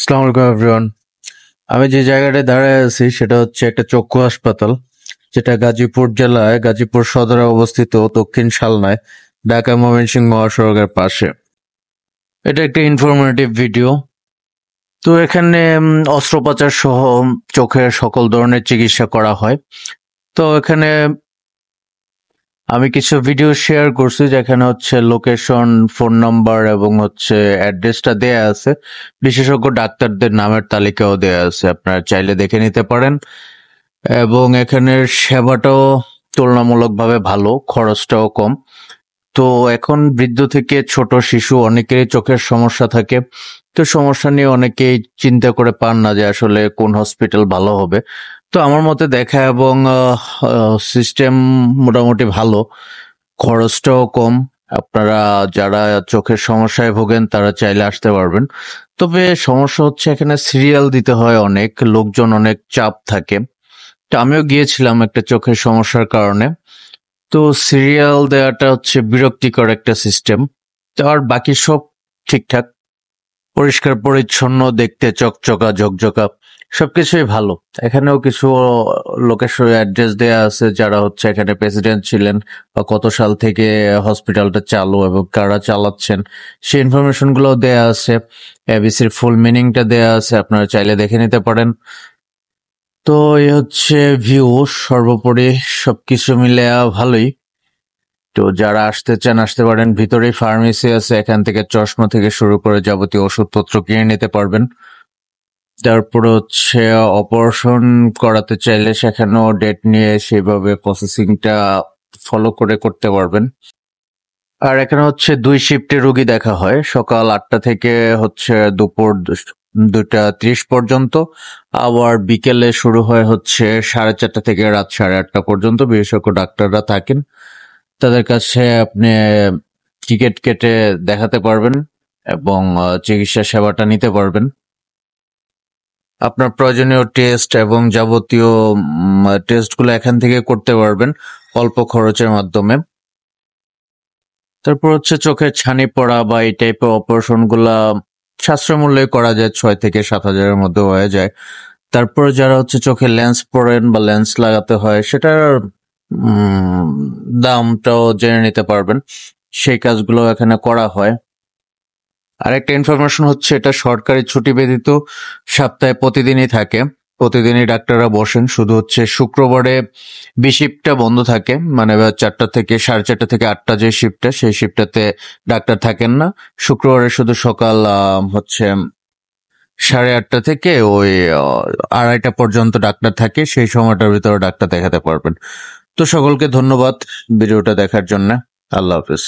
আসসালামু আলাইকুম এভরিওয়ান। আমি যে জায়গাটায় দাঁড়ায় আছি সেটা হচ্ছে একটা চক্ষু হাসপাতাল, যেটা গাজীপুর জেলায় গাজীপুর সদরে অবস্থিত, দক্ষিণ শালনায়, ঢাকা ময়মনসিংহ মহাসড়কের পাশে। এটা একটা ইনফরমেটিভ ভিডিও। তো এখানে অস্ত্রোপচার সহ চোখের সকল ধরনের চিকিৎসা করা হয়। তো এখানে আমি কিছু ভিডিও শেয়ার করছি, যেখানে হচ্ছে লোকেশন, ফোন নাম্বার এবং হচ্ছে অ্যাড্রেসটা দেয়া আছে। বিশেষজ্ঞ ডাক্তারদের নামের তালিকাও দেয়া আছে, আপনারা চাইলে দেখে নিতে পারেন। এবং এখানের সেবাটাও তুলনামূলকভাবে ভালো, খরচটাও কম। তো এখন বৃদ্ধ থেকে ছোট শিশু অনেকেরই চোখের সমস্যা থাকে। তো সমস্যা নিয়ে অনেকেই চিন্তা করে পান না যে আসলে কোন হসপিটাল ভালো হবে। তো আমার মতে দেখা এবং সিস্টেম মোটামুটি ভালো, খরচটাও কম। আপনারা যারা চোখের সমস্যায় ভোগেন তারা চাইলে আসতে পারবেন। তবে সমস্যা হচ্ছে এখানে সিরিয়াল দিতে হয়, অনেক লোকজন, অনেক চাপ থাকে। তো আমিও গিয়েছিলাম একটা চোখের সমস্যার কারণে। তো সিরিয়াল দেওয়াটা হচ্ছে বিরক্তিকর একটা সিস্টেম। তো আর বাকি সব ঠিকঠাক, পরিষ্কার পরিচ্ছন্ন, দেখতে চকচকা ঝকঝকা, সবকিছুই ভালো। এখানেও কিছু লোকের অ্যাড্রেস দেয়া আছে, যারা হচ্ছে এখানে প্রেসিডেন্ট ছিলেন বা কত সাল থেকে হসপিটালটা চালু এবং কারা চালাচ্ছেন সেই ইনফরমেশন গুলো দেয়া আছে। এবিসির ফুল মিনিংটা দেয়া আছে, আপনারা চাইলে দেখে নিতে পারেন। তো এই হচ্ছে ভিউ। সর্বোপরি সবকিছু মিলে ভালোই। তো যারা আসতে চান আসতে পারেন। ভিতরেই ফার্মেসি আছে, এখান থেকে চশমা থেকে শুরু করে যাবতীয় ওষুধপত্র কিনে নিতে পারবেন। তারপরে হচ্ছে অপারেশন করাতে চাইলে সেখানেও ডেট নিয়ে সেইভাবে প্রসেসিংটা ফলো করে করতে পারবেন। আর এখানে হচ্ছে 2 শিফটে রোগী দেখা হয়, সকাল 8টা থেকে হচ্ছে দুপুর 2টা 30 পর্যন্ত। আবার বিকেলে শুরু হয় হচ্ছে 4:30 থেকে রাত 8:30 পর্যন্ত। বিশেষজ্ঞ ডাক্তাররা থাকেন, তাদের কাছে আপনি টিকিট কেটে দেখাতে পারবেন এবং চিকিৎসা সেবাটা নিতে পারবেন। আপনার প্রয়োজনীয় টেস্ট এবং যাবতীয় টেস্টগুলো এখান থেকে করতে পারবেন অল্প খরচের মাধ্যমে। তারপর হচ্ছে চোখের ছানি পড়া বা এই টাইপের অপারেশন গুলা সাশ্রয় মূল্যে করা যায়, 6 থেকে 7 হাজারের মধ্যে হয়ে যায়। তারপরে যারা হচ্ছে চোখে লেন্স পরেন বা লেন্স লাগাতে হয়, সেটার দামটাও জেনে নিতে পারবেন। সেই কাজগুলো এখানে করা হয়। আরেকটা ইনফরমেশন হচ্ছে, এটা সরকারি ছুটি ব্যতীত সপ্তাহে প্রতিদিনই থাকে। প্রতিদিনই ডাক্তাররা বসেন, শুধু হচ্ছে শুক্রবারে শিফটটা বন্ধ থাকে, মানে 4টা থেকে 4:30 থেকে 8টা যে শিফটটা, সেই শিফটটাতে ডাক্তার থাকেন না। শুক্রবারে শুধু সকাল হচ্ছে 8:30 থেকে ওই 2:30 পর্যন্ত ডাক্তার থাকে। সেই সময়টার ভিতরে ডাক্তার দেখাতে পারবেন। তো সকলকে ধন্যবাদ ভিডিওটা দেখার জন্য। আল্লাহ হাফিজ।